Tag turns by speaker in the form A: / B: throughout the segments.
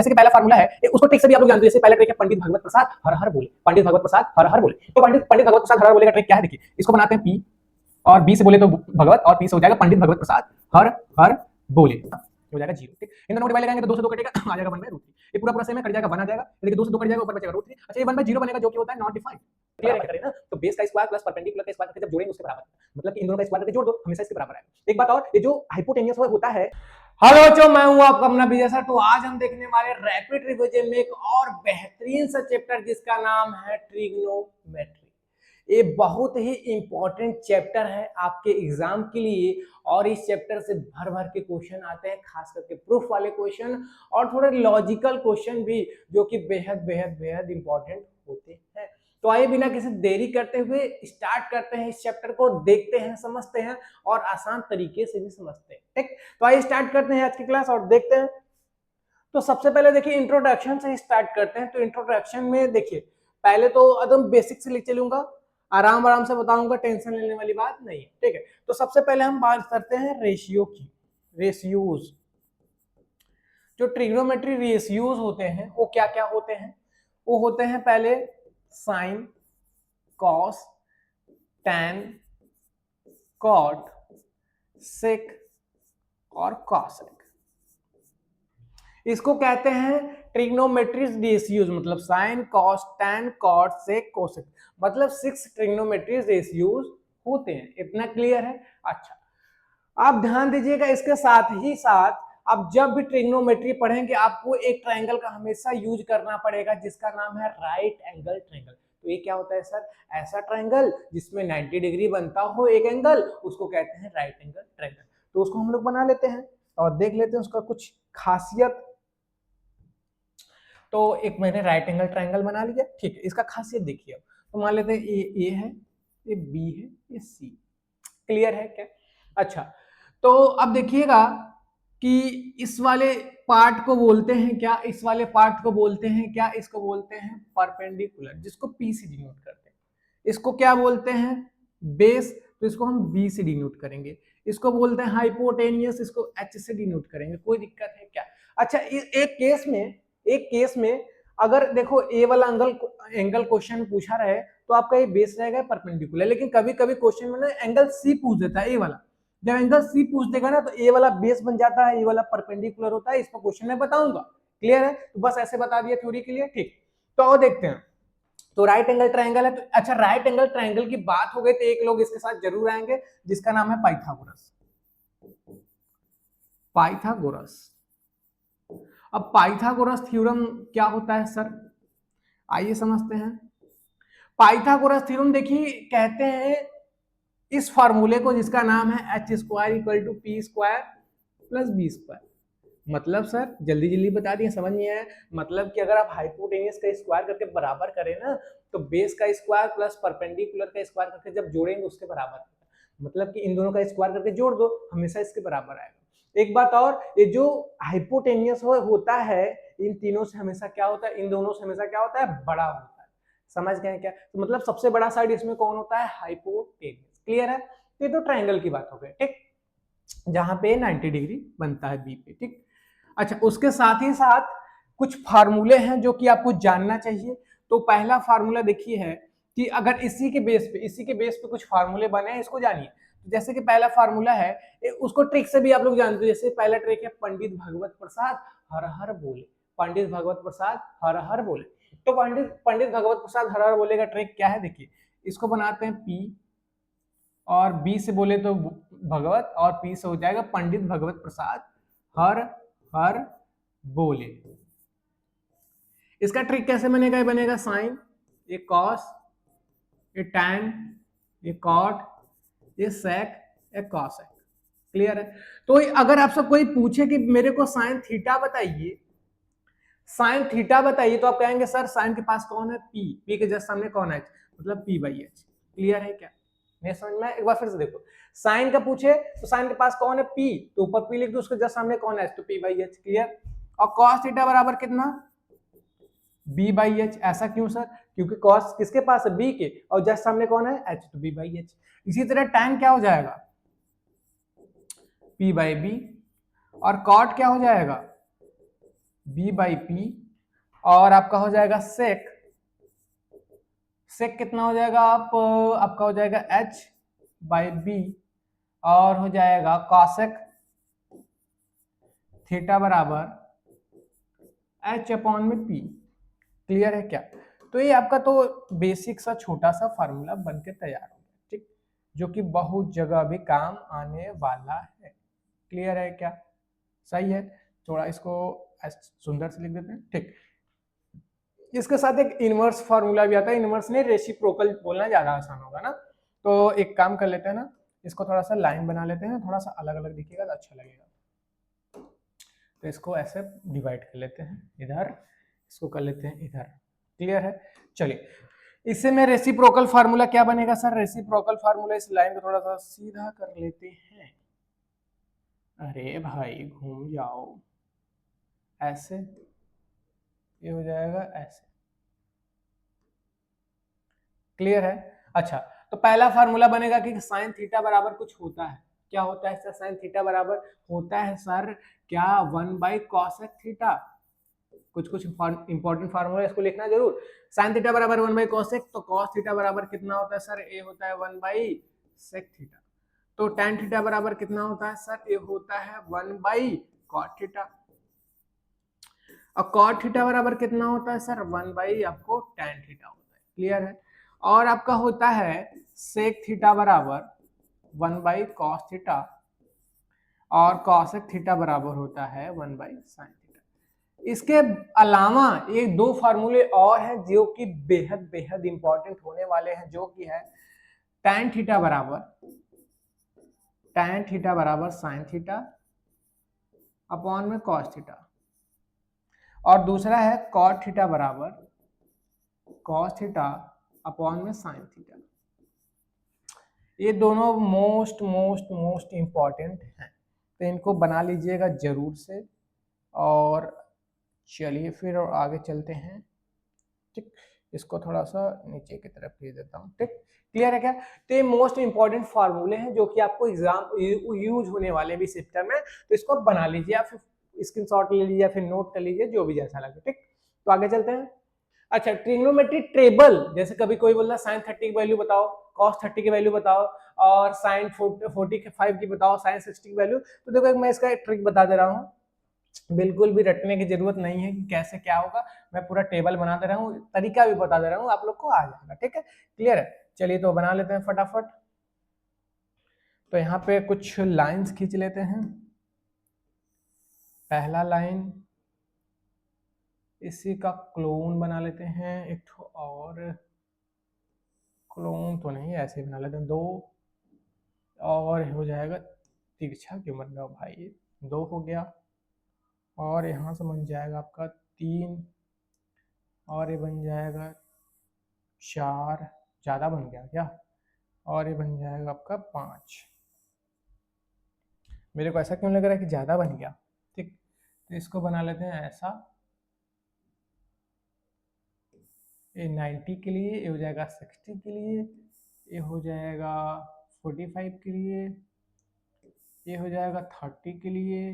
A: जैसे कि पहला फार्मूला है उसको ट्रिक से भी आप लोग जानते हैं, जैसे पहला ट्रिक है पंडित भगवत प्रसाद हर हर बोले, पंडित भगवत प्रसाद हर हर बोले। तो पंडित भगवत प्रसाद हर हर बोले का ट्रिक क्या है, देखिए इसको बनाते हैं पी और बी से बोले तो भगवत और पी से हो जाएगा पंडित भगवत प्रसाद हर हर बोले, हो जाएगा 0। ठीक, इन दोनों डिवाइड लगाएंगे तो 2 से 2 कटेगा, आ जाएगा 1/√3। ये पूरा सेम है, कट जाएगा 1 आ जाएगा, देखिए 2 से 2 कट जाएगा, ऊपर बचेगा √3। अच्छा ये 1/0 बनेगा जो कि होता है नॉट डिफाइंड। क्लियर है करें ना, तो बेस का स्क्वायर प्लस परपेंडिकुलर का स्क्वायर करके जब जोड़ेंगे उसके बराबर, मतलब कि इन दोनों का स्क्वायर करके जोड़ दो हमेशा इसके बराबर आएगा। एक बात और, ये जो हाइपोटेन्यूस होता है। हेलो बच्चों, मैं हूं आपका अपना विजय सर। तो आज हम देखने वाले रैपिड रिवीजन में एक और बेहतरीन सा चैप्टर जिसका नाम है ट्रिग्नोमेट्री। ये बहुत ही इंपॉर्टेंट चैप्टर है आपके एग्जाम के लिए और इस चैप्टर से भर भर के क्वेश्चन आते हैं, खास करके प्रूफ वाले क्वेश्चन और थोड़े लॉजिकल क्वेश्चन भी जो कि बेहद बेहद बेहद इंपॉर्टेंट होते हैं। तो आइए बिना किसी देरी करते हुए स्टार्ट करते हैं, इस चैप्टर को देखते हैं, समझते हैं और आसान तरीके से भी समझते हैं। ठीक, तो आइए स्टार्ट करते हैं आज की क्लास और देखते हैं। तो सबसे पहले देखिए इंट्रोडक्शन से स्टार्ट करते हैं। तो इंट्रोडक्शन में देखिए पहले तो एकदम बेसिक से लिख चलूंगा, आराम आराम से बताऊंगा, टेंशन लेने वाली बात नहीं है। ठीक है, तो सबसे पहले हम बात करते हैं रेशियो की। रेशियोज, जो ट्रिग्नोमेट्री रेशियोज होते हैं वो क्या क्या होते हैं? वो होते हैं पहले साइन, कॉस, टैन, कॉट, सेक और कॉसेक। इसको कहते हैं ट्रिग्नोमेट्री रेशियोज, मतलब साइन, कॉस, टैन, कॉट, सेक, कोसेक, मतलब 6 ट्रिग्नोमेट्री रेशियोज होते हैं। इतना क्लियर है? अच्छा, आप ध्यान दीजिएगा, इसके साथ ही साथ आप जब भी ट्रिग्नोमेट्री पढ़ेंगे आपको एक ट्रायंगल का हमेशा यूज करना पड़ेगा जिसका नाम है राइट एंगल ट्रायंगल। तो ये क्या होता है सर? ऐसा ट्रायंगल जिसमें 90 डिग्री बनता हो एक एंगल, उसको कहते हैं राइट एंगल ट्रायंगल। तो उसको हम लोग बना लेते हैं और देख लेते हैं उसका कुछ खासियत। तो एक मैंने राइट एंगल ट्रायंगल बना लिया। ठीक है, इसका खासियत देखिए, तो मान लेते हैं ये ए है, ये बी है, ये सी। क्लियर है क्या? अच्छा, तो अब देखिएगा कि इस वाले पार्ट को बोलते हैं क्या? इस वाले पार्ट को बोलते हैं क्या? इसको बोलते हैं परपेंडिकुलर, जिसको पी से डिनोट करते हैं। इसको क्या बोलते हैं? बेस, तो इसको हम बी से डिनोट करेंगे। इसको बोलते हैं हाइपोटेनियस, इसको एच से डिनोट करेंगे। कोई दिक्कत है क्या? अच्छा, एक केस में अगर देखो ए वाला एंगल क्वेश्चन पूछा रहे तो आपका ये बेस रहेगा परपेंडिकुलर, लेकिन कभी कभी क्वेश्चन में ना एंगल सी पूछ देता है, ए वाला। जब एंगल सी पूछ देगा ना तो ए वाला बेस बन जाता है, ए वाला परपेंडिकुलर होता है। इसको क्वेश्चन में बताऊंगा। क्लियर है? तो बस ऐसे बता दिया थ्योरी के लिए। ठीक, तो और देखते हैं। तो राइट एंगल ट्रायंगल है। तो अच्छा, राइट एंगल ट्रायंगल की बात हो गई तो एक लोग इसके साथ जरूर आएंगे जिसका नाम है पाइथागोरस। पाइथागोरस, अब पाइथागोरस थ्योरम क्या होता है सर? आइए समझते हैं। पाइथागोरस थ्योरम देखिए कहते हैं इस फार्मूले को जिसका नाम है H square equal to P square plus B square. मतलब सर जल्दी जल्दी बता दिए, समझ नहीं आया? मतलब कि अगर आप हाइपोटेनियस का स्क्वायर करके बराबर करें ना तो बेस का स्क्वायर प्लस परपेंडिकुलर का स्क्वायर करके जब जोड़ेंगे उसके बराबर, मतलब कि इन दोनों का स्क्वायर करके जोड़ दो हमेशा इसके बराबर आएगा। एक बात और, ये जो हाइपोटेनियस होता है इन तीनों से हमेशा क्या होता है? इन दोनों से हमेशा क्या होता है? बड़ा होता है। समझ गए क्या? तो मतलब सबसे बड़ा साइड इसमें कौन होता है? हाइपोटेनियस। क्लियर है? ये तो ट्रायंगल की बात हो गई। ठीक, जहां पे 90 डिग्री बनता है बी पे। ठीक, अच्छा, उसके साथ ही साथ कुछ फार्मूले हैं जो कि आपको जानना चाहिए। तो पहला फार्मूला देखिए है कि अगर इसी के बेस पे कुछ फार्मूले बने हैं, इसको जानिए। जैसे कि पहला फार्मूला है, उसको ट्रिक से भी आप लोग जानते हो। जैसे पहला ट्रिक है पंडित भगवत प्रसाद हर हर बोले, पंडित भगवत प्रसाद हर हर बोले। तो पंडित भगवत प्रसाद हर हर बोले का ट्रिक क्या है? देखिए इसको बनाते हैं पी और बी से बोले तो भगवत और पी से हो जाएगा पंडित भगवत प्रसाद हर हर बोले। इसका ट्रिक कैसे बनेगा? ये बनेगा साइन, ये कॉस, ये टैन, ये कॉट, ये सेक, ये कॉसेक। क्लियर है? तो अगर आपसे कोई पूछे कि मेरे को साइन थीटा बताइए, साइन थीटा बताइए, तो आप कहेंगे सर साइन के पास कौन है? पी, पी के जस्ट सामने कौन है? एच, मतलब पी बाई एच। क्लियर है क्या? नहीं समझ में? एक बार फिर से देखो, साइन का पूछे तो साइन के पास कौन है? पी, तो ऊपर पी लिख दो, उसके जस्ट सामने कौन है? तो पी बाई एच। क्लियर? और कॉस थीटा बराबर कितना? B by H. ऐसा क्यों सर? क्योंकि कॉस किसके पास है? बी के, और जस्ट सामने कौन है? एच, तो बी बाई एच। इसी तरह टैन क्या हो जाएगा? P by B. और कॉट क्या हो जाएगा? बी बाई पी, और आपका हो जाएगा सेक, सेक कितना हो जाएगा आपका हो जाएगा एच बाई बी, और हो जाएगा कॉसेक थीटा बराबर एच अपॉन में पी। क्लियर है क्या? तो ये आपका तो बेसिक सा छोटा सा फार्मूला बन के तैयार हो गया, ठीक, जो कि बहुत जगह भी काम आने वाला है। क्लियर है क्या? सही है। थोड़ा इसको सुंदर से लिख देते हैं, ठीक। इसके साथ एक इनवर्स फार्मूला भी आता है, इनवर्स ने रेसिप्रोकल बोलना ज्यादा आसान होगा ना। तो एक काम कर लेते हैं ना, इसको थोड़ा सा लाइन बना लेते हैं, थोड़ा सा अलग अलग दिखेगा तो अच्छा लगेगा। तो इसको ऐसे डिवाइड कर लेते हैं, इधर इसको कर लेते हैं इधर। क्लियर है? चलिए, इससे में रेसिप्रोकल फार्मूला क्या बनेगा सर? रेसिप्रोकल फार्मूला, इस लाइन को थोड़ा सा सीधा कर लेते हैं। अरे भाई घूम जाओ, ऐसे ये हो जाएगा ऐसे। क्लियर है? अच्छा, तो पहला फार्मूला बनेगा कि साइन थीटा बराबर कुछ होता है। क्या होता है सर? साइन थीटा बराबर होता है सर क्या? 1/cosec theta. कुछ कुछ इंपॉर्टेंट फार्मूला इसको लिखना जरूर। साइन थीटा बराबर 1/cosec, तो cos थीटा बराबर कितना होता है सर? ए होता है 1/sec थीटा। तो tan थीटा बराबर कितना होता है सर? ए होता है 1/cot थीटा। और cot थीटा बराबर कितना होता है सर? 1/ आपको tan थीटा होता है। क्लियर है? और आपका होता है sec थीटा बराबर 1/cos थीटा, और cosec थीटा बराबर होता है 1/sin थीटा। इसके अलावा ये दो फार्मूले और हैं जो कि बेहद बेहद इंपॉर्टेंट होने वाले हैं, जो कि है tan थीटा बराबर sin थीटा अपॉन में cos थीटा, और दूसरा है cot थीटा बराबर cos थीटा अपॉन में sin थीटा। ये दोनों मोस्ट मोस्ट मोस्ट इंपॉर्टेंट हैं, तो इनको बना लीजिएगा जरूर से। और चलिए फिर और आगे चलते हैं, ठीक। इसको थोड़ा सा नीचे की तरफ भेज देता हूँ, ठीक। क्लियर है क्या? तो ये मोस्ट इंपॉर्टेंट फार्मूले हैं जो कि आपको एग्जाम यूज होने वाले भी सिस्टम में, तो इसको आप बना लीजिए, या फिर स्क्रीनशॉट ले लीजिए, या फिर नोट कर लीजिए, जो भी जैसा लगे, ठीक। तो आगे चलते हैं। अच्छा, ट्रिग्नोमेट्री टेबल, जैसे कभी कोई बोल रहा है साइन 30 की वैल्यू बताओ, कॉस 30 की वैल्यू बताओ, और साइन 45 की बताओ, साइन 60 की वैल्यू। तो देखो मैं इसका एक ट्रिक बता दे रहा हूँ, बिल्कुल भी रटने की जरूरत नहीं है कि कैसे क्या होगा। मैं पूरा टेबल बना दे रहा हूँ, तरीका भी बता दे रहा हूँ, आप लोग को आ जाएगा, ठीक है। क्लियर है? चलिए तो बना लेते हैं फटाफट। तो यहाँ पे कुछ लाइंस खींच लेते हैं। पहला लाइन, इसी का क्लोन बना लेते हैं, एक ठो और क्लोन तो नहीं, ऐसे बना लेते हैं, दो और हो जाएगा। तिरछा क्यों बन रहा भाई? दो हो गया, और यहाँ से बन जाएगा आपका 3, और ये बन जाएगा 4, ज़्यादा बन गया क्या? और ये बन जाएगा आपका 5। मेरे को ऐसा क्यों लग रहा है कि ज़्यादा बन गया, ठीक। तो इसको बना लेते हैं ऐसा, ये 90 के लिए, ये हो जाएगा 60 के लिए, ये हो जाएगा 45 के लिए, ये हो जाएगा 30 के लिए,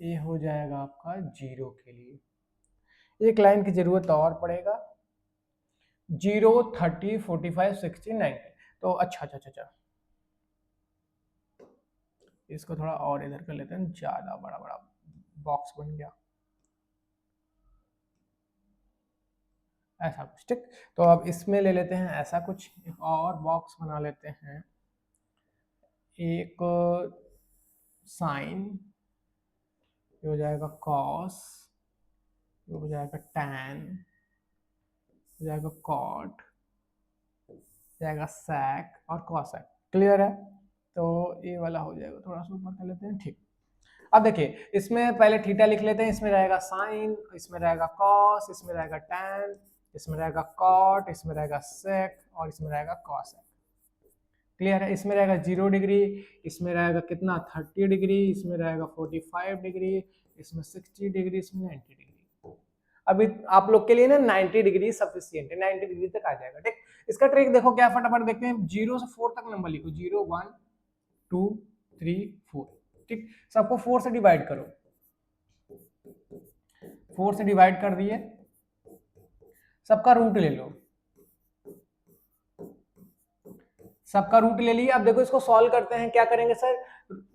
A: ये हो जाएगा आपका 0 के लिए। एक लाइन की जरूरत और पड़ेगा, 0, 30, 45, 60, 90। तो अच्छा अच्छा अच्छा, इसको थोड़ा और इधर कर लेते हैं, ज्यादा बड़ा बड़ा बॉक्स बन गया ऐसा कुछ, ठीक। तो अब इसमें ले लेते हैं ऐसा कुछ, एक और बॉक्स बना लेते हैं, एक साइन, ये हो जाएगा कॉस, ये हो जाएगा टैन, हो जाएगा कॉट, जाएगा सैक और कॉसेक। क्लियर है? तो ये वाला हो जाएगा, थोड़ा सा ऊपर कर लेते हैं, ठीक। अब देखिए, इसमें पहले थीटा लिख लेते हैं, इसमें रहेगा साइन, इसमें रहेगा कॉस, इसमें रहेगा टैन, इसमें रहेगा कॉट, इसमें रहेगा सेक, और इसमें रहेगा कॉसेक। क्लियर है? इसमें रहेगा 0 डिग्री, इसमें रहेगा कितना 30 डिग्री, इसमें रहेगा 45 डिग्री, इसमें 60 डिग्री, इसमें 90 डिग्री। अभी आप लोग के लिए ना 90 डिग्री सफिशियंट है, 90 डिग्री तक आ जाएगा, ठीक। इसका ट्रिक देखो क्या, फटाफट देखते हैं। 0 से 4 तक नंबर लिखो, 0, 1, 2, 3, 4, ठीक। सबको 4 से डिवाइड करो, 4 से डिवाइड कर दिए, सबका रूट ले लो, सबका रूट ले लिया। अब देखो इसको सॉल्व करते हैं, क्या करेंगे सर,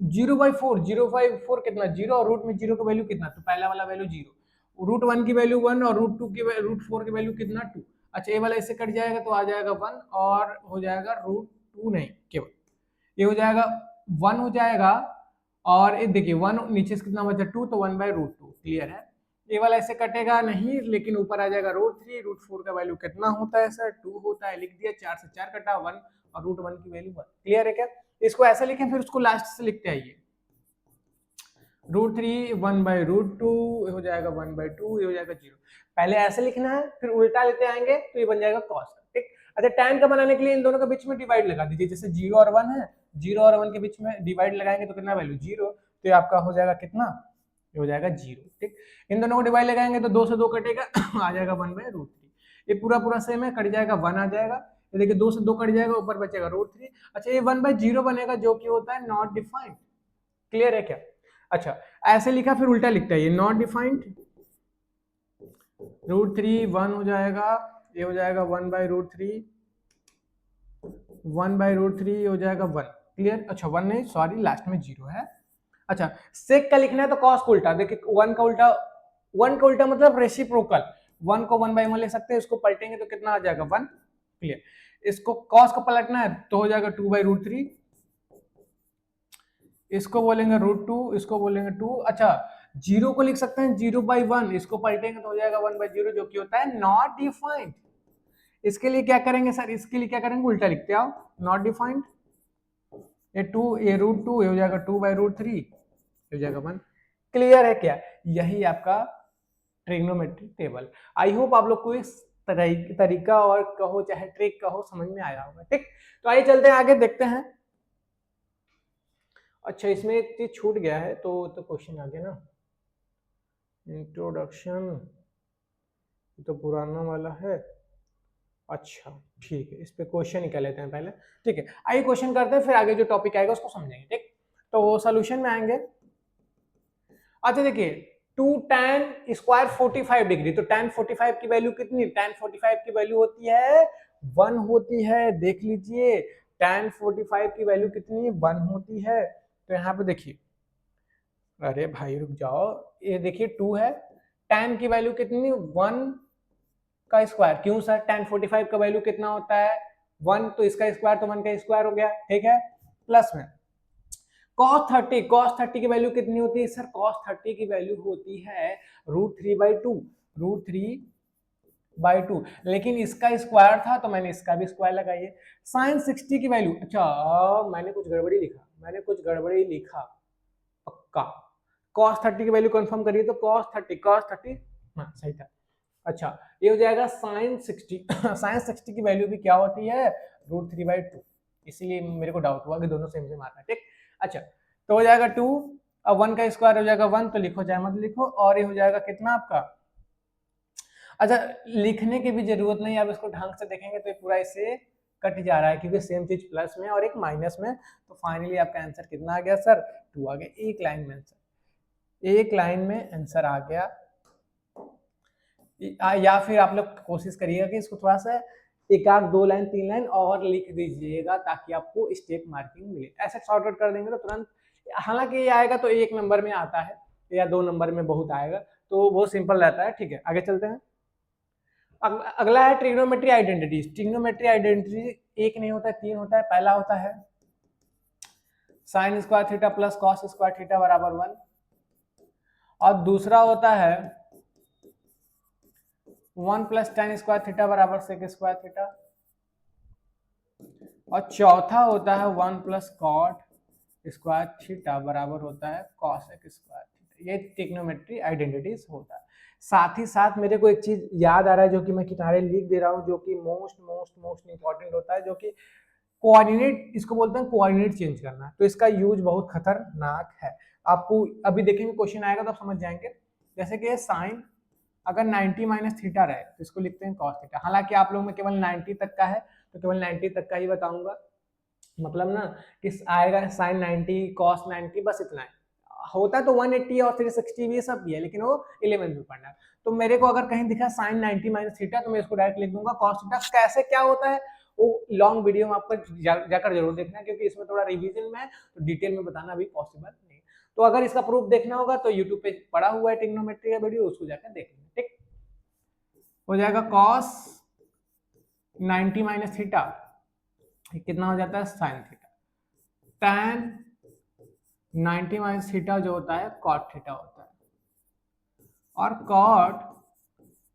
A: 0/4, 0/4 कितना 0 और रूट में 0 का वैल्यू कितना, तो पहला वाला वैल्यू 0, रूट 1 की वैल्यू 1 और रूट 4 की वैल्यू कितना 2। अच्छा ये वाला इससे कट जाएगा तो आ जाएगा 1 और हो जाएगा रूट 2 नहीं केवल ये हो जाएगा 1 हो जाएगा और ये देखिए 1 नीचे से कितना बचा 2 तो 1/√2 क्लियर है। ये वाला ऐसे कटेगा नहीं लेकिन ऊपर आ जाएगा रूट 4 का वैल्यू कितना होता है सर 2 होता है, लिख दिया 4 से 4 कटा 1 और रूट 1 की वैल्यू 1 क्लियर है क्या। इसको ऐसा लिखें फिर उसको लास्ट से लिखते आइए √3 1/√2 हो जाएगा 1/2 ये हो जाएगा 0। पहले ऐसे लिखना है फिर उल्टा लेते आएंगे तो ये बन जाएगा cos ठीक। अच्छा tan का बनाने के लिए इन दोनों के बीच में डिवाइड लगा दीजिए, जैसे 0 और 1 है 0 और 1 के बीच में डिवाइड लगाएंगे तो कितना वैल्यू 0 तो ये आपका हो जाएगा कितना ये हो जाएगा 0 ठीक। इन दोनों को डिवाइड लगाएंगे तो 2 से 2 कटेगा आ जाएगा 1/√3। ये पूरा सेम है कट जाएगा 1 आ जाएगा, ये देखिए 2 से 2 कट जाएगा ऊपर बचेगा √3। अच्छा ये 1/0 बनेगा जो कि होता है नॉट डिफाइंड, क्लियर है क्या। अच्छा ऐसे लिखा फिर उल्टा लिखता है ये नॉट डिफाइंड √3 1 हो जाएगा ये हो जाएगा 1/√3 1/√3 हो जाएगा 1 क्लियर। अच्छा 1 नहीं सॉरी लास्ट में 0 है। अच्छा सेक का लिखना है तो कॉस का उल्टा, देखिए 1 का उल्टा मतलब रेसिप्रोकल, 1 को 1/1 ले सकते हैं, इसको पलटेंगे तो कितना आ जाएगा 1 क्लियर। इसको कॉस को पलटना है तो हो जाएगा 2/√3, इसको बोलेंगे √2 इसको बोलेंगे 2। अच्छा 0 को लिख सकते हैं 0/1, इसको पलटेंगे तो हो जाएगा 1/0 जो कि होता है नॉट डिफाइंड। इसके लिए क्या करेंगे सर, इसके लिए क्या करेंगे उल्टा लिखते आओ नॉट डिफाइंड ये 2 ये √2 ये हो जाएगा 2/√3 हो जाएगा 1 क्लियर है क्या। यही आपका ट्रिग्नोमेट्रिक टेबल। आई होप आप लोग को इस तरीका और कहो चाहे ट्रिक कहो समझ में आया होगा ठीक। तो आइए चलते हैं आगे देखते हैं। अच्छा इसमें एक चीज छूट गया है तो क्वेश्चन आ गया ना, इंट्रोडक्शन तो पुराना वाला है। अच्छा ठीक है इस पे क्वेश्चन निकाल लेते हैं पहले, ठीक है आइए क्वेश्चन करते हैं फिर आगे जो टॉपिक आएगा उसको समझेंगे ठीक। तो सॉल्यूशन में आएंगे। अच्छा देखिए 2 tan स्क्वायर 45 डिग्री, तो tan 45 की वैल्यू कितनी, tan 45 की वैल्यू होती है 1 होती है, देख लीजिए tan 45 की वैल्यू कितनी 1 होती है। तो यहाँ पे देखिए अरे भाई रुक जाओ, ये देखिए 2 है, tan की वैल्यू कितनी 1 का स्क्वायर, क्यों सर tan 45 का वैल्यू कितना होता है 1 तो इसका स्क्वायर तो 1 का स्क्वायर हो गया ठीक है, प्लस में cos 30 की वैल्यू कितनी होती है सर, cos 30 की वैल्यू होती है √3/2 लेकिन इसका स्क्वायर था तो मैंने इसका भी स्क्वायर लगाइए। sin 60 की वैल्यू, अच्छा मैंने कुछ गड़बड़ी लिखा पक्का, cos 30 की वैल्यू कंफर्म करिए तो cos 30 हाँ सही था। अच्छा ये हो जाएगा sin 60 sin 60 की वैल्यू भी क्या होती है √3/2, इसीलिए मेरे को डाउट हुआ कि दोनों सेम सेम आता है ठीक। अच्छा तो हो जाएगा 2, अब 1 का स्क्वायर हो जाएगा 1 तो लिखो चाहे मत लिखो, और ये हो जाएगा कितना आपका। अच्छा लिखने की भी जरूरत नहीं, आप इसको ढंग से देखेंगे तो ये पूरा इसे कट जा रहा है क्योंकि सेम चीज प्लस में और एक माइनस में, तो फाइनली आपका आंसर कितना आ गया सर 2 आ गया, एक लाइन में आंसर आ गया। या फिर आप लोग कोशिश करिएगा कि इसको थोड़ा सा एक आध 2 लाइन 3 लाइन और लिख दीजिएगा ताकि आपको स्टेप मार्किंग मिले, ऐसे शॉर्टकट कर देंगे तो तुरंत, हालांकि ये आएगा तो 1 नंबर में आता है या 2 नंबर में बहुत आएगा तो वो सिंपल रहता है ठीक है। आगे चलते हैं, अगला है ट्रिग्नोमेट्री आइडेंटिटीज। ट्रिग्नोमेट्री आइडेंटिटी एक नहीं होता है 3 होता है। पहला होता है sine square theta plus cos square theta बराबर 1, और दूसरा होता है 1 प्लस tan स्क्वायर थीटा बराबर सेक स्क्वायर थीटा, और चौथा होता है 1 प्लस कॉट स्क्वायर थीटा बराबर होता है कॉसेक स्क्वायर थीटा। ये ट्रिग्नोमेट्री आइडेंटिटीज होता है। साथ ही साथ मेरे को एक चीज याद आ रहा है जो कि मैं किनारे लिख दे रहा हूँ, जो कि मोस्ट इंपॉर्टेंट होता है, जो कि कोऑर्डिनेट, इसको बोलते हैं कोऑर्डिनेट चेंज करना, तो इसका यूज बहुत खतरनाक है। आपको अभी देखेंगे क्वेश्चन आएगा तो आप समझ जाएंगे। जैसे कि साइन अगर 90 माइनस थीटा रहे तो इसको लिखते हैं कॉस थीटा, हालांकि आप लोग में केवल 90 तक का है तो केवल 90 तक का ही बताऊंगा, मतलब ना कि आएगा साइन 90 कॉस 90 बस इतना है, होता तो 180 और 360 भी सब भी है, लेकिन वो 11th में पढ़ना है। तो मेरे को अगर कहीं दिखा sin 90 माइनस थीटा तो मैं इसको डायरेक्ट लिख दूंगा cos थीटा। कैसे क्या होता है वो लॉन्ग वीडियो में आपको जाकर जरूर देखना है, क्योंकि इसमें थोड़ा रिवीजन में है, तो डिटेल में बताना अभी पॉसिबल नहीं। तो अगर इसका प्रूफ देखना होगा तो यूट्यूब पे पड़ा हुआ है ट्रिग्नोमेट्री का वीडियो, उसको जाकर देख लेंगे। ठीक हो जाएगा cos 90 माइनस थीटा कितना हो जाता है sin theta, tan 90 minus theta जो होता है cot थीटा होता है, और cot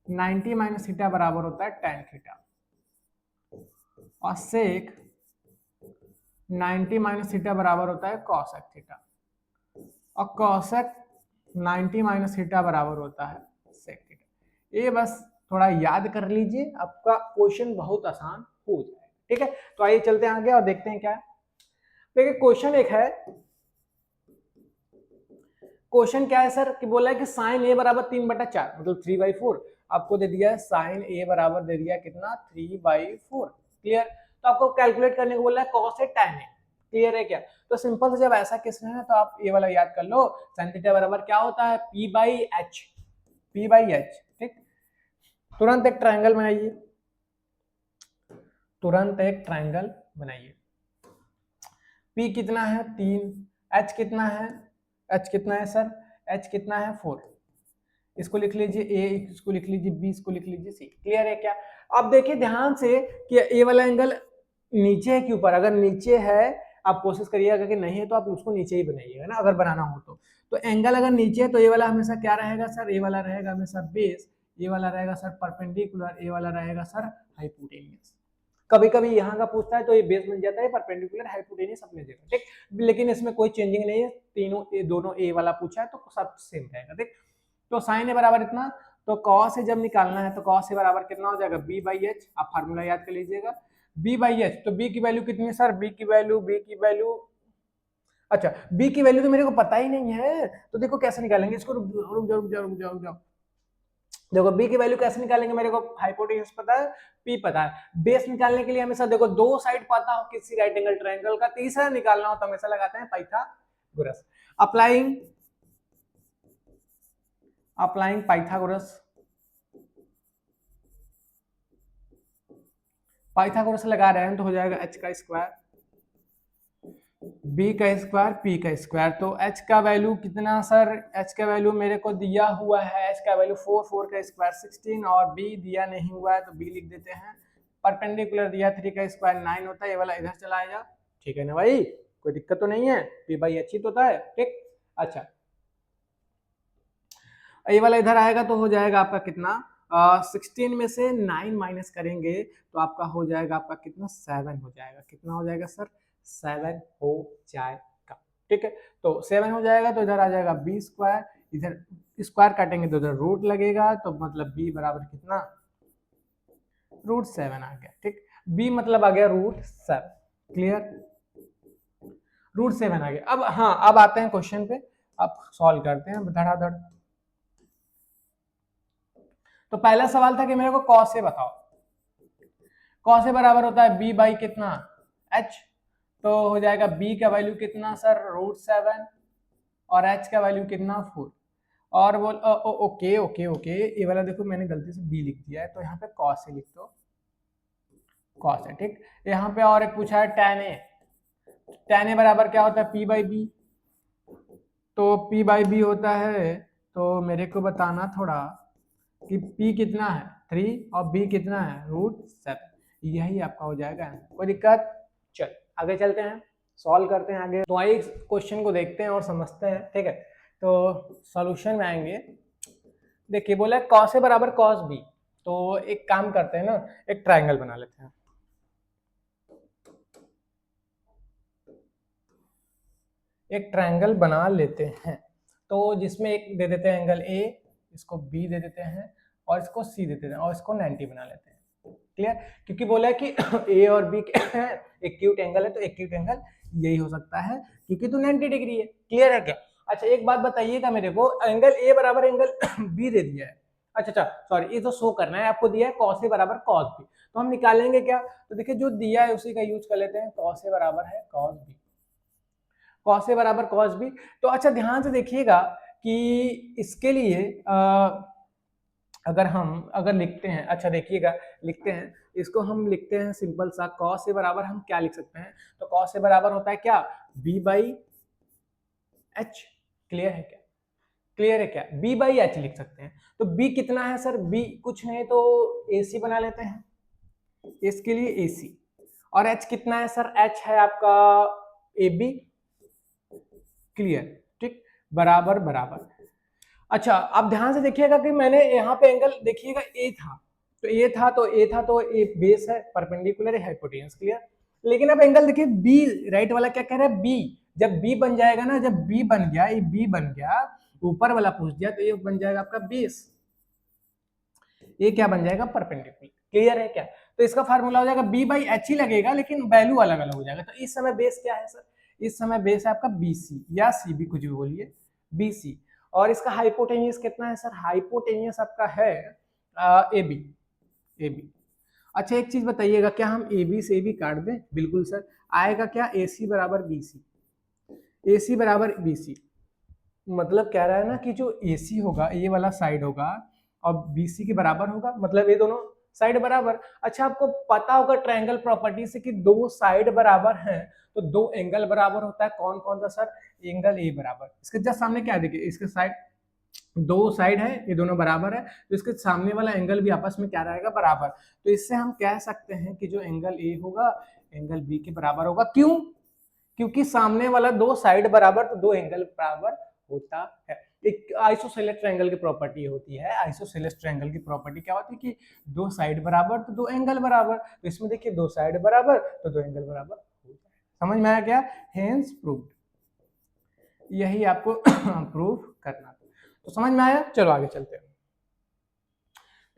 A: 90 माइनस थीटा बराबर होता है tan थीटा, और sec 90 माइनस थीटा बराबर होता है cosec थीटा, और cosec 90 माइनस थीटा बराबर होता है sec थीटा। ये बस थोड़ा याद कर लीजिए, आपका क्वेश्चन बहुत आसान हो जाएगा। ठीक है, तो आइए चलते हैं आगे और देखते हैं क्या है। देखिए क्वेश्चन एक है, क्वेश्चन क्या है सर कि बोला है कि साइन ए बराबर 3/4 मतलब 3/4 आपको दे दिया है, साइन ए बराबर दे दिया कितना 3/4। क्लियर, तो आपको कैलकुलेट करने को बोला है cos A tan A. Clear है क्या? तो सिंपल से जब ऐसा केस है ना तो आप ये वाला याद कर लो, sin थीटा बराबर क्या होता है p/h, p/h। ठीक, तुरंत एक ट्रायंगल बनाइए, तुरंत एक ट्रायंगल बनाइए। p कितना है 3, h कितना है, h कितना है सर, h कितना है 4। इसको लिख लीजिए a, इसको लिख लीजिए b, इसको लिख लीजिए c। क्लियर है क्या? अब देखिए ध्यान से कि ये वाला एंगल नीचे है कि ऊपर। अगर नीचे है आप कोशिश करिएगा कि नहीं है तो आप उसको नीचे ही बनाइएगा ना, अगर बनाना हो तो एंगल अगर नीचे है तो ये वाला हमेशा क्या रहेगा सर, ये वाला रहेगा हमेशा बेस, ये वाला रहेगा सर परपेंडिकुलर, ये वाला रहेगा सर हाइपोटेनियस। कभी कभी यहाँ का पूछता है तो ये बेस बन जाता है परपेंडिकुलर हाइपोटेनियस अपने जगह। ठीक, लेकिन इसमें कोई चेंजिंग नहीं है, तीनों दोनों ए वाला पूछा है तो सब सेम रहेगा। ठीक, तो साइन ए बराबर इतना, तो कॉस ए जब निकालना है तो कॉस ए बराबर कितना हो जाएगा b/h। आप फार्मूला याद कर लीजिएगा b/h। तो b की वैल्यू कितनी है सर, b की वैल्यू अच्छा b की वैल्यू तो मेरे को पता ही नहीं है, तो देखो कैसे निकालेंगे इसको, रुक जाओ। देखो b की वैल्यू कैसे निकालेंगे, मेरे को हाइपोटेन्यूज पता है, p पता है। बेस निकालने के लिए हमेशा देखो दो साइड पता हो किसी राइट एंगल ट्रायंगल का, तीसरा निकालना हो तो हमेशा लगाते हैं पाइथागोरस। अप्लाइंग पाइथागोरस लगा रहे हैं तो हो जाएगा h का स्क्वायर, b का स्क्वायर, p का स्क्वायर। तो h का वैल्यू कितना सर, h का वैल्यू मेरे को दिया हुआ है, h का वैल्यू 4, 4 का स्क्वायर 16, और b दिया नहीं हुआ है तो b लिख देते हैं। परपेंडिकुलर दिया 3 का स्क्वायर 9 होता है, ये वाला इधर चला आएगा। ठीक है ना भाई, कोई दिक्कत तो नहीं है, p/h ही तो होता है। ठीक, अच्छा ये वाला इधर आएगा तो हो जाएगा आपका कितना 16 में से 9 माइनस करेंगे तो आपका हो जाएगा आपका कितना 7 हो जाएगा। कितना हो जाएगा सर, 7 हो जाएगा। ठीक है, तो 7 हो जाएगा तो इधर आ जाएगा b स्क्वायर, इधर स्क्वायर काटेंगे तो इधर रूट लगेगा, तो मतलब b बराबर कितना √7 आ गया। ठीक, b मतलब आ गया √7। क्लियर, √7 आ गया। अब हाँ, अब आते हैं क्वेश्चन पे, अब सॉल्व करते हैं धड़ाधड़। तो पहला सवाल था कि मेरे को कॉस ए बताओ, कॉस ए बराबर होता है b बाई कितना h, तो हो जाएगा b का वैल्यू कितना सर √7 और h का वैल्यू कितना 4। और बोल ओके ओके ओके, ये वाला देखो मैंने गलती से b लिख दिया है तो यहाँ पे कॉस ए लिख दो, कॉस है। ठीक, यहाँ पे और एक पूछा है tan a, tan a बराबर क्या होता है p/b, तो p/b होता है, तो मेरे को बताना थोड़ा कि p कितना है 3 और b कितना है √7, यही आपका हो जाएगा। कोई दिक्कत? चल आगे चलते हैं, सॉल्व करते हैं आगे। तो आइए क्वेश्चन को देखते हैं और समझते हैं। ठीक है, तो सॉल्यूशन में आएंगे। देखिए बोला है cos a बराबर cos b, तो एक काम करते हैं ना, एक ट्राइंगल बना लेते हैं। एक ट्राइंगल बना लेते हैं, तो जिसमें एक दे देते हैं एंगल a, इसको b दे देते हैं और इसको c दे देते हैं और इसको 90 बना लेते हैं। क्लियर, क्योंकि बोला है कि a और b एक्यूट एंगल है, तो एक्यूट एंगल यही हो सकता है क्योंकि तो 90 डिग्री है। क्लियर है क्या? अच्छा एक बात बताइएगा, मेरे को एंगल a बराबर एंगल b दे दिया है। अच्छा सॉरी, ये तो शो करना है, आपको दिया है cos a बराबर cos b, तो हम निकालेंगे क्या, तो देखिए जो दिया है उसी का यूज कर लेते हैं, cos a बराबर है cos b। कॉस ए बराबर कॉस बी। तो अच्छा ध्यान से देखिएगा कि इसके लिए अगर लिखते हैं, अच्छा देखिएगा लिखते हैं इसको, हम लिखते हैं सिंपल सा कॉस ए बराबर हम क्या लिख सकते हैं, तो कॉस ए बराबर होता है क्या, बी बाई एच। क्लियर है क्या, क्लियर है क्या, बी बाई एच लिख सकते हैं। तो बी कितना है सर, बी कुछ नहीं तो ए सी बना लेते हैं, इसके लिए ए सी। और एच कितना है सर, एच है आपका ए बी। क्लियर, ठीक, बराबर बराबर। अच्छा आप ध्यान से देखिएगा कि मैंने यहाँ पे एंगल देखिएगा ए था, तो ए था तो ए था तो ए बेस है, परपेंडिकुलर है, हाइपोटेन्यूस। क्लियर। लेकिन अब एंगल देखिए बी, राइट वाला क्या कह रहा है, बी। जब बी बन जाएगा ना, जब बी बन गया, ये बी बन गया, ऊपर वाला पूछ दिया तो ये बन जाएगा आपका बेस, ये क्या बन जाएगा, परपेंडिकुलर। क्लियर है क्या, तो इसका फार्मूला हो जाएगा बी बाई एच ही लगेगा लेकिन वैल्यू अलग अलग हो जाएगा। तो इस समय बेस क्या है सर, इस समय बेस है आपका बीसी या सीबी, कुछ भी बोलिए, बीसी। और इसका हाइपोटेनियस कितना है सर, हाइपोटेनियस आपका है ए बी, ए बी। अच्छा एक चीज बताइएगा, क्या हम ए बी से भी काट दें, बिल्कुल सर, आएगा क्या, ए सी बराबर बी सी, ए सी बराबर बी सी। मतलब कह रहा है ना कि जो ए सी होगा, ये वाला साइड होगा और बी सी के बराबर होगा, मतलब ये दोनों साइड बराबर। अच्छा आपको पता होगा ट्रायंगल प्रॉपर्टी से कि दो साइड बराबर हैं तो दो एंगल बराबर होता है, कौन कौन सा सर, एंगल ए बराबर। इसके जस्ट सामने क्या देखिए, इसके साइड दो साइड है, ये दोनों बराबर है, तो इसके सामने वाला एंगल भी आपस में क्या रहेगा, बराबर। तो इससे हम कह सकते हैं कि जो एंगल ए होगा एंगल बी के बराबर होगा। क्यों, क्योंकि सामने वाला दो साइड बराबर तो दो एंगल बराबर होता है। एक आइसोसेलेस ट्रायंगल की प्रॉपर्टी होती है, आइसोसेलेस ट्रायंगल की प्रॉपर्टी क्या होती है कि दो साइड बराबर तो दो एंगल बराबर। तो इसमें देखिए दो साइड बराबर तो दो एंगल बराबर हो जाएगा। समझ में आया क्या, हेंस प्रूव्ड, यही आपको प्रूव करना था। तो समझ में आया, चलो आगे चलते हैं।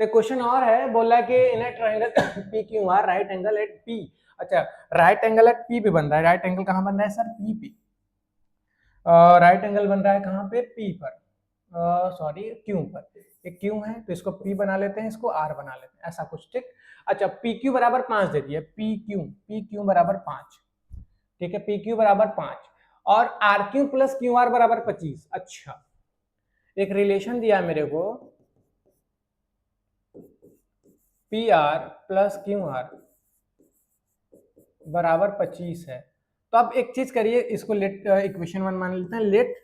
A: तो क्वेश्चन और है, बोला कि in a triangle P Q R right angle at P. अच्छा राइट एंगल एट पी पे बन रहा है, राइट एंगल कहां बन रहा है सर, पी पे। राइट एंगल बन रहा है कहां पे, पी पर, सॉरी क्यू पर। एक क्यू है तो इसको पी बना लेते हैं, इसको आर बना लेते हैं, ऐसा कुछ, ठीक। अच्छा पी क्यू बराबर 5 दे दिया, पी क्यू बराबर 5, ठीक है, पी क्यू बराबर 5 और R Q plus Q R बराबर 25। अच्छा एक रिलेशन दिया है मेरे को, P R plus Q R बराबर 25 है। तो अब एक चीज करिए, इसको लेट इक्वेशन 1 मान लेते हैं, लेट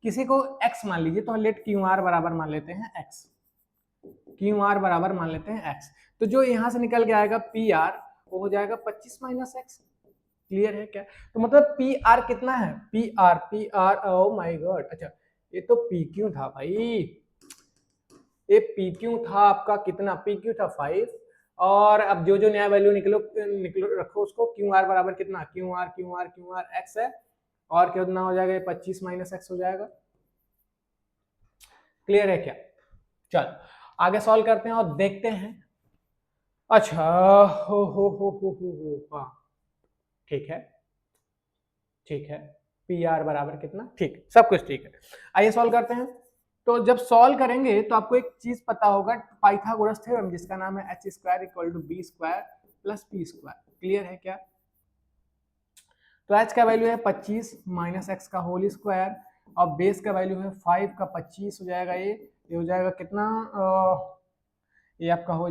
A: किसी को x मान लीजिए, तो लेट क्यू आर बराबर मान लेते हैं x, क्यू आर बराबर मान लेते हैं x। तो जो यहां से निकल के आएगा पी आर वो हो जाएगा 25 माइनस एक्स। क्लियर है क्या, तो मतलब पी आर कितना है, P R, oh my God, अच्छा ये तो पी क्यू था भाई, ये पी क्यू था आपका, कितना पी क्यू था 5। और अब जो जो नया वैल्यू निकलो रखो उसको, क्यू आर बराबर कितना, क्यू आर एक्स है, और कितना हो जाएगा, 25 माइनस एक्स हो जाएगा। क्लियर है क्या, चल आगे सॉल्व करते हैं और देखते हैं। अच्छा हो हाँ ठीक है, ठीक है, पी आर बराबर कितना, ठीक, सब कुछ ठीक है। आइए सॉल्व करते हैं। तो जब सॉल्व करेंगे तो आपको एक चीज पता होगा, पाइथागोरस थ्योरम, जिसका नाम है H square equal to B square plus P square. Clear है क्या, तो एच का वैल्यू है 25 माइनस एक्स का होल स्क्वायर और बेस का वैल्यू है 5 का 25 हो जाएगा, ये हो जाएगा कितना, ये आपका हो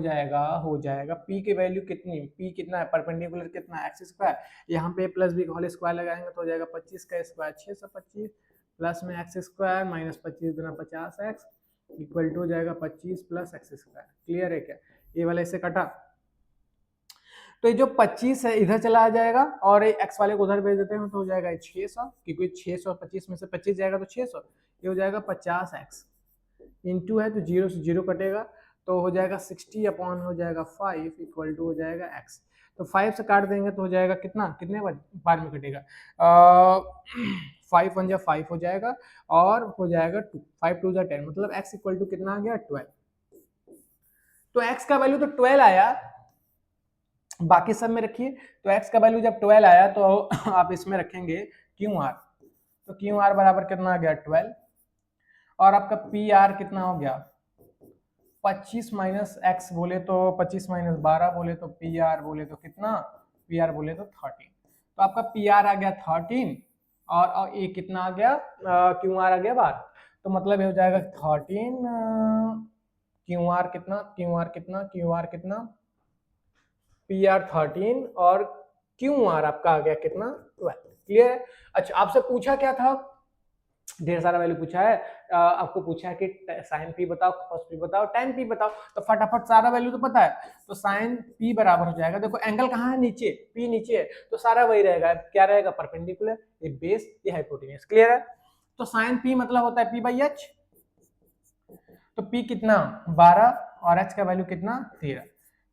A: जाएगा p की वैल्यू कितनी, p कितना है, परपेंडिकुलर कितना, एक्स स्क्वायर, यहाँ पे प्लस बी का होल स्क्वायर लगाएंगे तो हो जाएगा 25 का स्क्वायर 625 प्लस में एक्स स्क्वायर माइनस 25 गुना 50x इक्वल टू हो जाएगा 25 प्लस एक्स स्क्वायर। क्लियर है क्या, ये वाला इससे कटा, तो ये जो 25 है इधर चला आ जाएगा और एक्स वाले को उधर भेज देते हैं तो हो जाएगा 600, क्योंकि 625 में से 25 जाएगा तो 600, ये हो जाएगा 50x इंटू है तो 0 से 0 कटेगा तो हो जाएगा 60 अपॉन हो जाएगा 5 इक्वल टू हो जाएगा x। तो 5 से काट देंगे तो हो जाएगा कितना, कितने बार में कटेगा, 5 1 5 हो जाएगा और हो जाएगा 2, 5 2 10, मतलब x इक्वल टू कितना आ गया 12। तो x का वैल्यू तो 12 आया, बाकी सब में रखिए, तो x का वैल्यू जब 12 आया तो आप इसमें रखेंगे क्यू आर, तो क्यू आर बराबर कितना आ गया 12 और आपका पी आर कितना हो गया 25 माइनस एक्स बोले तो 25 माइनस 12 बोले तो पी आर बोले तो कितना, पी आर बोले तो 13, तो आपका पी आर आ गया 13 और ए कितना आ गया, क्यू आर आ गया 12, तो मतलब ये हो जाएगा 13, क्यू आर कितना पी आर 13 और क्यू आर आपका आ गया कितना 12। क्लियर है। अच्छा आपसे पूछा क्या था, ढेर सारा वैल्यू पूछा है, आपको पूछा है कि साइन पी बताओ, कॉस पी बताओ, tan पी बताओ, तो फटाफट सारा वैल्यू तो पता है, तो साइन पी बराबर हो जाएगा, देखो एंगल कहाँ है, नीचे, पी नीचे है, तो सारा वही रहेगा, क्या रहेगा, परपेंडिकुलर, ये बेस, ये हाइपोटेन्यूज। क्लियर है। तो साइन पी मतलब होता है पी बाई एच, तो पी कितना 12 और एच का वैल्यू कितना 13,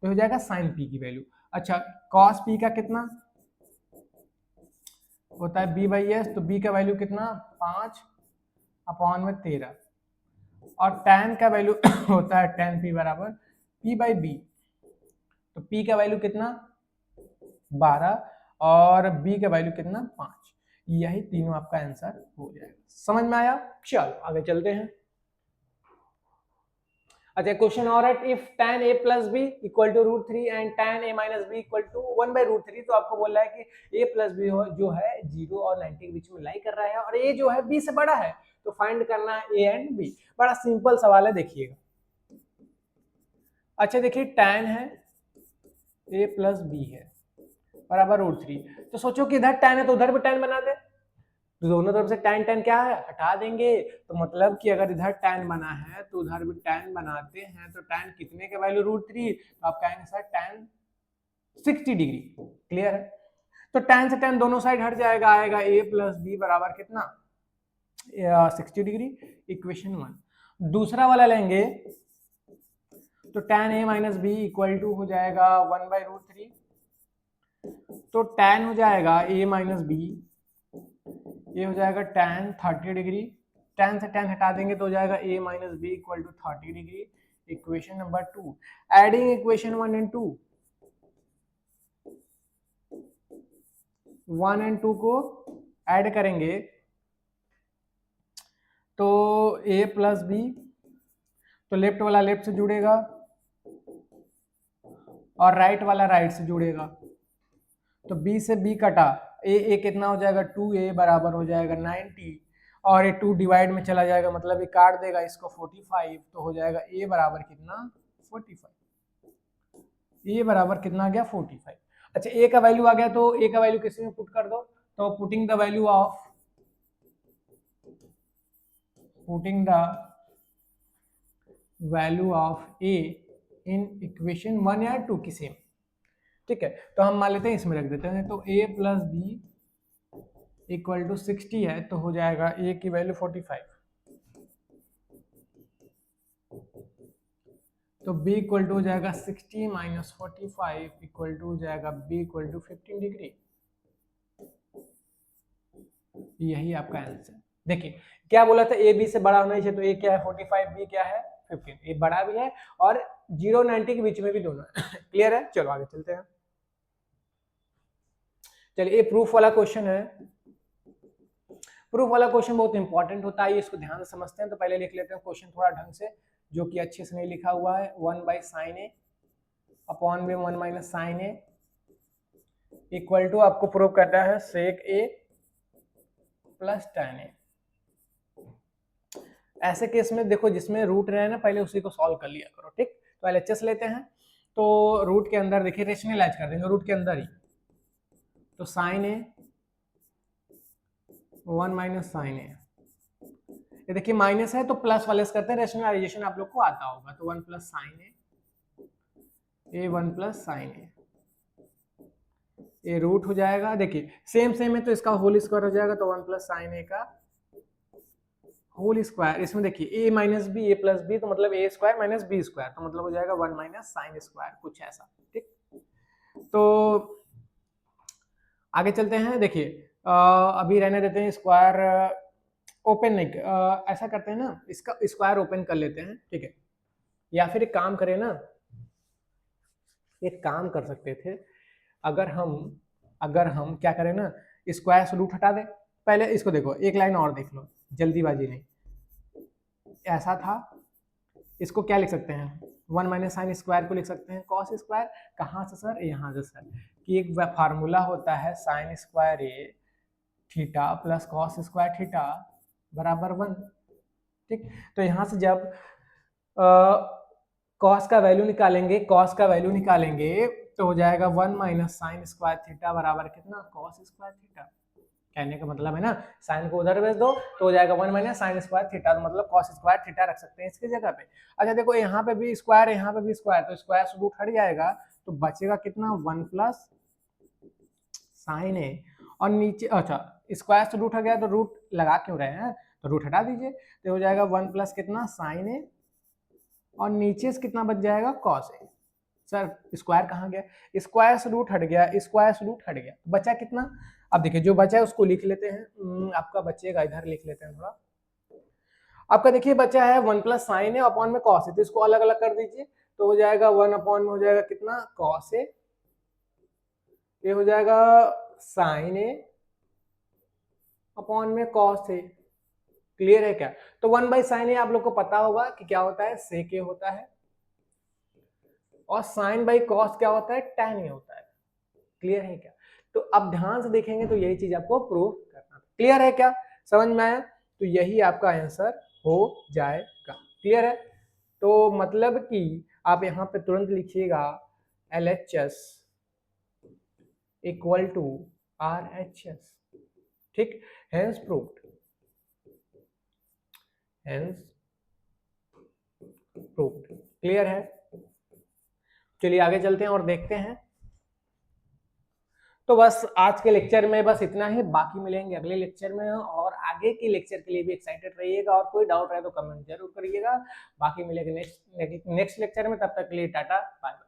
A: तो हो जाएगा साइन पी की वैल्यू। अच्छा कॉस पी का कितना होता है बी बाई एस, तो बी का वैल्यू कितना 5 अपॉन में 13, और tan का वैल्यू होता है tan p बराबर p बाई बी, तो p का वैल्यू कितना 12 और b का वैल्यू कितना 5, यही तीनों आपका आंसर हो जाएगा। समझ में आया। चलो आगे चलते हैं। अच्छा क्वेश्चन और है, if tan a plus B equal to root 3 and tan a minus B equal to 1 by root 3, तो आपको बोल रहा है कि a प्लस बी जो है 0 और 90 के बीच में लाई कर रहा है और a जो है b से बड़ा है, तो फाइंड करना है a एंड b। बड़ा सिंपल सवाल है, देखिएगा। अच्छा देखिए tan है a प्लस बी है बराबर रूट 3, तो सोचो कि इधर tan है तो उधर भी tan बना दे, तो दोनों तरफ से tan क्या है, हटा देंगे, तो मतलब कि अगर इधर tan बना है तो उधर भी tan बनाते हैं, तो tan कितने के वैल्यू रूट 3, तो आप कहेंगे सर tan 60 डिग्री। क्लियर है। तो tan से tan दोनों साइड हट जाएगा, आएगा a प्लस बी बराबर कितना 60 डिग्री, इक्वेशन 1। दूसरा वाला लेंगे तो tan a minus B equal to हो जाएगा 1 बाई रूट 3, तो tan हो जाएगा a माइनस बी, ये हो जाएगा tan 30 डिग्री, tan से tan हटा देंगे तो हो जाएगा a minus B equal to 30 degree, equation number 2। Adding equation 1 and 2, 1 and 2 को ऐड करेंगे तो a प्लस बी, तो लेफ्ट वाला लेफ्ट से जुड़ेगा और राइट वाला राइट से जुड़ेगा, तो b से b कटा, a कितना हो जाएगा 2a बराबर हो जाएगा 90, और ये 2 डिवाइड में चला जाएगा, मतलब ये काट देगा इसको 45, तो हो जाएगा a बराबर कितना 45, a बराबर कितना आ गया 45। अच्छा a का वैल्यू आ गया, तो a का वैल्यू किसी में पुट कर दो, तो putting the value of a in equation 1 या 2 किसी में, ठीक है, तो हम मान लेते हैं इसमें रख देते हैं, तो a plus B equal to 60 है, तो हो जाएगा a की वैल्यू 45, तो b इक्वल टू हो जाएगा 60 माइनस 45 इक्वल टू हो जाएगा b इक्वल टू 15 डिग्री। यही आपका आंसर। देखिए क्या बोला था, a b से बड़ा होना चाहिए, तो a क्या है 45, b क्या है 15, a बड़ा भी है और 0 90 के बीच में भी दोनों है। क्लियर है। चलो आगे चलते हैं। चलिए ये प्रूफ वाला क्वेश्चन है। प्रूफ वाला क्वेश्चन बहुत इंपॉर्टेंट होता है, इसको ध्यान से समझते हैं। तो पहले लिख लेते हैं क्वेश्चन थोड़ा ढंग से, जो कि अच्छे से नहीं लिखा हुआ है। 1 बाई साइन ए अपॉन में 1 minus sine A equal to, आपको प्रूव करना है सेक ए प्लस tan ए। ऐसे केस में देखो जिसमें रूट रहे ना, पहले उसी को सॉल्व कर लिया करो, ठीक। तो LHS लेते हैं, तो रूट के अंदर देखिए रेशनलाइज कर देंगे रूट के अंदर ही, तो साइन ए 1 माइनस साइन ए, ये देखिए माइनस है तो प्लस वाले से करते हैं, रेशनलाइजेशन आप लोग को आता होगा, तो 1 प्लस साइन ए 1 प्लस साइन ए, ये रूट हो जाएगा। देखिए सेम सेम है तो इसका होल स्क्वायर हो जाएगा, तो 1 प्लस साइन ए का होल स्क्वायर। इसमें देखिए a minus B, a plus B, तो मतलब a square minus B square, तो मतलब हो जाएगा 1 माइनस साइन स्क्वायर, कुछ ऐसा, ठीक। तो आगे चलते हैं। देखिए अभी रहने देते हैं स्क्वायर ओपन नहीं, ऐसा करते हैं ना, इसका स्क्वायर ओपन कर लेते हैं, ठीक है। या फिर एक काम करें ना, एक काम कर सकते थे, अगर हम क्या करें ना, स्क्वायर से रूट हटा दे। पहले इसको देखो, एक लाइन और देख लो, जल्दीबाजी नहीं। ऐसा था, इसको क्या लिख सकते हैं, 1 माइनस साइन स्क्वायर को लिख सकते हैं कॉस स्क्वायर। कहाँ से सर, यहाँ से सर, कि एक फार्मूला होता है sine square A theta plus cos square theta बराबर 1। ठीक, तो यहां से जब कॉस का वैल्यू निकालेंगे, कॉस का वैल्यू निकालेंगे तो हो जाएगा 1 माइनस साइन स्क्वायर थीटा बराबर कितना, कॉस स्क्वायर थीटा। कहने का मतलब है ना, साइन को उधर भेज दो तो हो जाएगा 1 माइनस साइन स्क्वायर थीटा, तो मतलब कॉस स्क्वायर थीटा रख सकते हैं इसकी जगह पे। अच्छा देखो यहाँ पे भी स्क्वायर, यहाँ पे भी स्क्वायर, तो स्क्वायर से रूट हट जाएगा तो बचेगा कितना, 1 प्लस साइन ए, और नीचे अच्छा स्क्वायर से रूट हट गया तो रूट लगा क्यों रहे हैं, तो रूट हटा दीजिए, तो हो जाएगा 1 प्लस कितना साइन ए, और नीचे से कितना बच जाएगा कॉस ए। सर स्क्वायर कहाँ गया, स्क्वायर से रूट हट गया, स्क्वायर से रूट हट गया, बचा कितना। अब देखिए जो बचा है उसको लिख लेते हैं, आपका बचेगा, इधर लिख लेते हैं थोड़ा। आपका देखिए बचा है 1 प्लस साइन ए अपॉन में कॉस ए, तो इसको अलग अलग कर दीजिए, तो हो जाएगा 1 अपॉन में हो जाएगा कितना कॉस ए, ये हो जाएगा साइन ए अपॉन में कॉस ए। क्लियर है क्या, तो 1 बाई साइन ए आप लोग को पता होगा कि क्या होता है, सेक ए होता है, और साइन बाई कॉस क्या होता है, टैन ए होता है। क्लियर है क्या, तो अब ध्यान से देखेंगे तो यही चीज आपको प्रूव करना। क्लियर है क्या, समझ में आया, तो यही आपका आंसर हो जाएगा। क्लियर है, तो मतलब कि आप यहां पे तुरंत लिखिएगा LHS इक्वल टू RHS। ठीक, hence proved, hence proved. Clear है, चलिए आगे चलते हैं और देखते हैं। तो बस आज के लेक्चर में बस इतना ही, बाकी मिलेंगे अगले लेक्चर में, और आगे के लेक्चर के लिए भी एक्साइटेड रहिएगा, और कोई डाउट रहे तो कमेंट जरूर करिएगा। बाकी मिलेंगे नेक्स्ट लेक्चर में, तब तक के लिए टाटा बाय बाय।